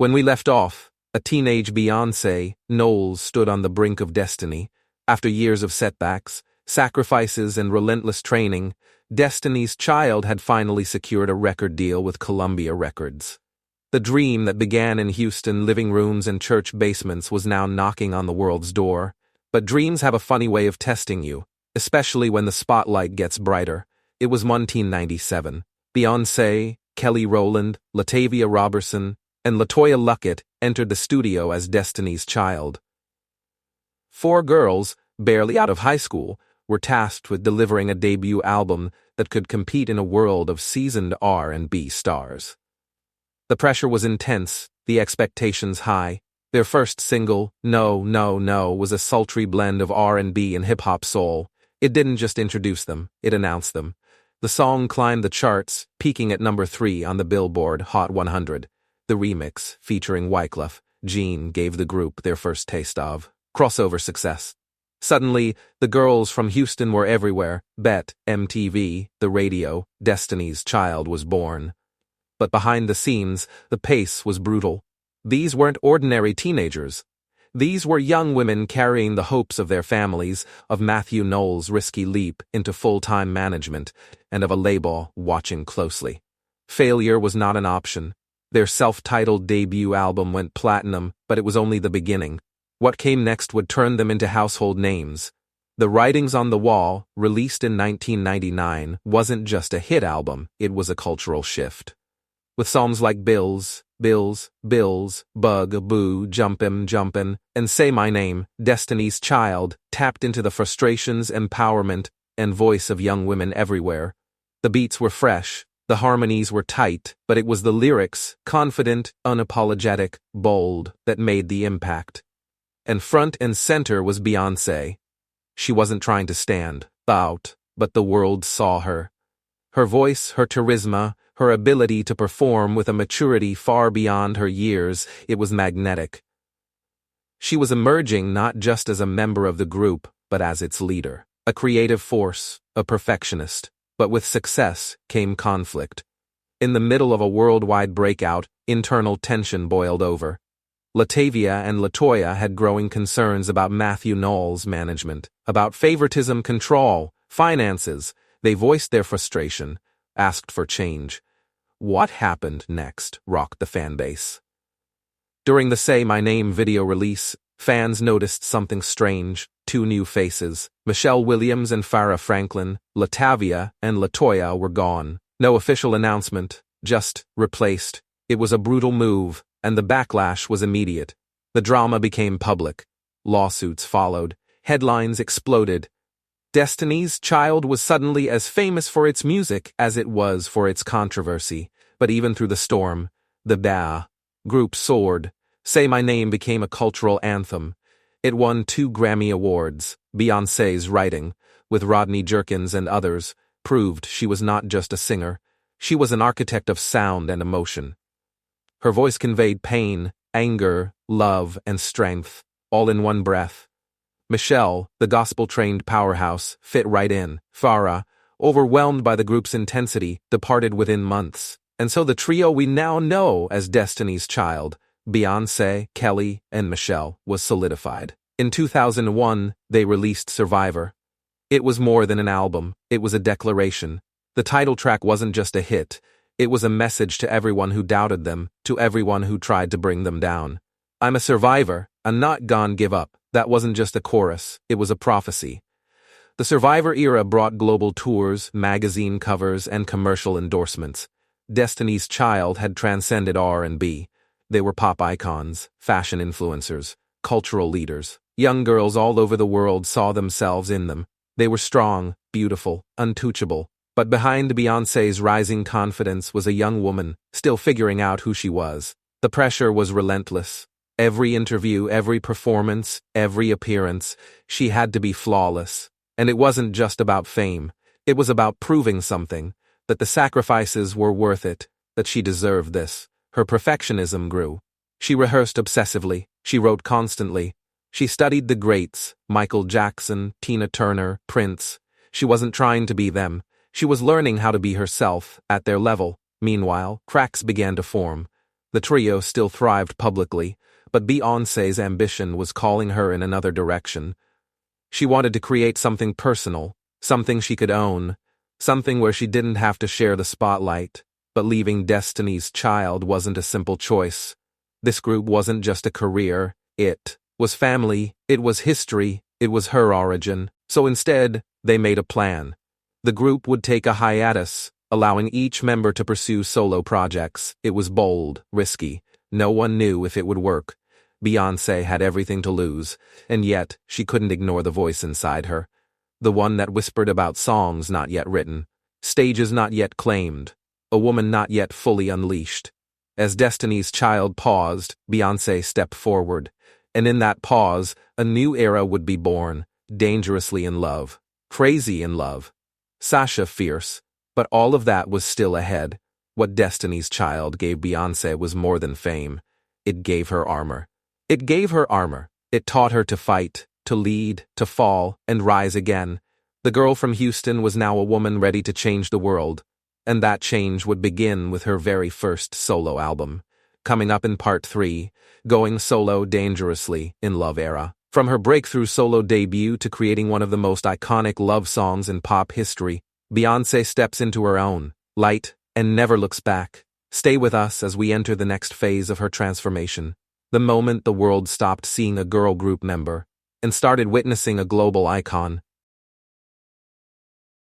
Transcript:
When we left off, a teenage Beyoncé Knowles stood on the brink of destiny. After years of setbacks, sacrifices, and relentless training, Destiny's Child had finally secured a record deal with Columbia Records. The dream that began in Houston living rooms and church basements was now knocking on the world's door. But dreams have a funny way of testing you, especially when the spotlight gets brighter. It was 1997. Beyoncé, Kelly Rowland, Latavia Robertson, and LaToya Luckett entered the studio as Destiny's Child. 4 girls, barely out of high school, were tasked with delivering a debut album that could compete in a world of seasoned R&B stars. The pressure was intense, the expectations high. Their first single, No, No, No, was a sultry blend of R&B and hip-hop soul. It didn't just introduce them, it announced them. The song climbed the charts, peaking at number 3 on the Billboard Hot 100. The remix, featuring Wyclef Jean, gave the group their first taste of crossover success. Suddenly, the girls from Houston were everywhere. BET, MTV, the radio, Destiny's Child was born. But behind the scenes, the pace was brutal. These weren't ordinary teenagers. These were young women carrying the hopes of their families, of Matthew Knowles' risky leap into full-time management, and of a label watching closely. Failure was not an option. Their self-titled debut album went platinum, but it was only the beginning. What came next would turn them into household names. The Writings on the Wall, released in 1999, wasn't just a hit album, it was a cultural shift. With songs like Bills, Bills, Bills, Bug, Boo, Jumpin', and Say My Name, Destiny's Child tapped into the frustrations, empowerment, and voice of young women everywhere. The beats were fresh, the harmonies were tight, but it was the lyrics, confident, unapologetic, bold, that made the impact. And front and center was Beyoncé. She wasn't trying to stand out, but the world saw her. Her voice, her charisma, her ability to perform with a maturity far beyond her years, it was magnetic. She was emerging not just as a member of the group, but as its leader, a creative force, a perfectionist. But with success came conflict. In the middle of a worldwide breakout, internal tension boiled over. Latavia and LaToya had growing concerns about Matthew Knowles' management, about favoritism, control, finances. They voiced their frustration, asked for change. What happened next rocked the fanbase. During the Say My Name video release, fans noticed something strange. 2 new faces, Michelle Williams and Farrah Franklin, Latavia and LaToya were gone. No official announcement, just replaced. It was a brutal move, and the backlash was immediate. The drama became public. Lawsuits followed. Headlines exploded. Destiny's Child was suddenly as famous for its music as it was for its controversy. But even through the storm, the group soared. Say My Name became a cultural anthem. It won 2 Grammy Awards. Beyoncé's writing, with Rodney Jerkins and others, proved she was not just a singer. She was an architect of sound and emotion. Her voice conveyed pain, anger, love, and strength, all in one breath. Michelle, the gospel-trained powerhouse, fit right in. Farrah, overwhelmed by the group's intensity, departed within months. And so the trio we now know as Destiny's Child, Beyoncé, Kelly, and Michelle, was solidified. In 2001, they released Survivor. It was more than an album, it was a declaration. The title track wasn't just a hit, it was a message to everyone who doubted them, to everyone who tried to bring them down. I'm a survivor, I'm not gone, give up. That wasn't just a chorus, it was a prophecy. The Survivor era brought global tours, magazine covers, and commercial endorsements. Destiny's Child had transcended R&B. They were pop icons, fashion influencers, cultural leaders. Young girls all over the world saw themselves in them. They were strong, beautiful, untouchable. But behind Beyoncé's rising confidence was a young woman, still figuring out who she was. The pressure was relentless. Every interview, every performance, every appearance, she had to be flawless. And it wasn't just about fame. It was about proving something, that the sacrifices were worth it, that she deserved this. Her perfectionism grew. She rehearsed obsessively. She wrote constantly. She studied the greats, Michael Jackson, Tina Turner, Prince. She wasn't trying to be them. She was learning how to be herself, at their level. Meanwhile, cracks began to form. The trio still thrived publicly, but Beyoncé's ambition was calling her in another direction. She wanted to create something personal, something she could own, something where she didn't have to share the spotlight. But leaving Destiny's Child wasn't a simple choice. This group wasn't just a career, it was family, it was history, it was her origin. So instead, they made a plan. The group would take a hiatus, allowing each member to pursue solo projects. It was bold, risky. No one knew if it would work. Beyoncé had everything to lose, and yet she couldn't ignore the voice inside her. The one that whispered about songs not yet written, stages not yet claimed, a woman not yet fully unleashed. As Destiny's Child paused, Beyoncé stepped forward, and in that pause, a new era would be born, dangerously in love, crazy in love. Sasha Fierce, but all of that was still ahead. What Destiny's Child gave Beyoncé was more than fame. It gave her armor. It gave her armor. It taught her to fight, to lead, to fall, and rise again. The girl from Houston was now a woman ready to change the world, and that change would begin with her very first solo album. Coming up in Part 3, Going Solo Dangerously in Love Era. From her breakthrough solo debut to creating one of the most iconic love songs in pop history, Beyoncé steps into her own light and never looks back. Stay with us as we enter the next phase of her transformation. The moment the world stopped seeing a girl group member and started witnessing a global icon,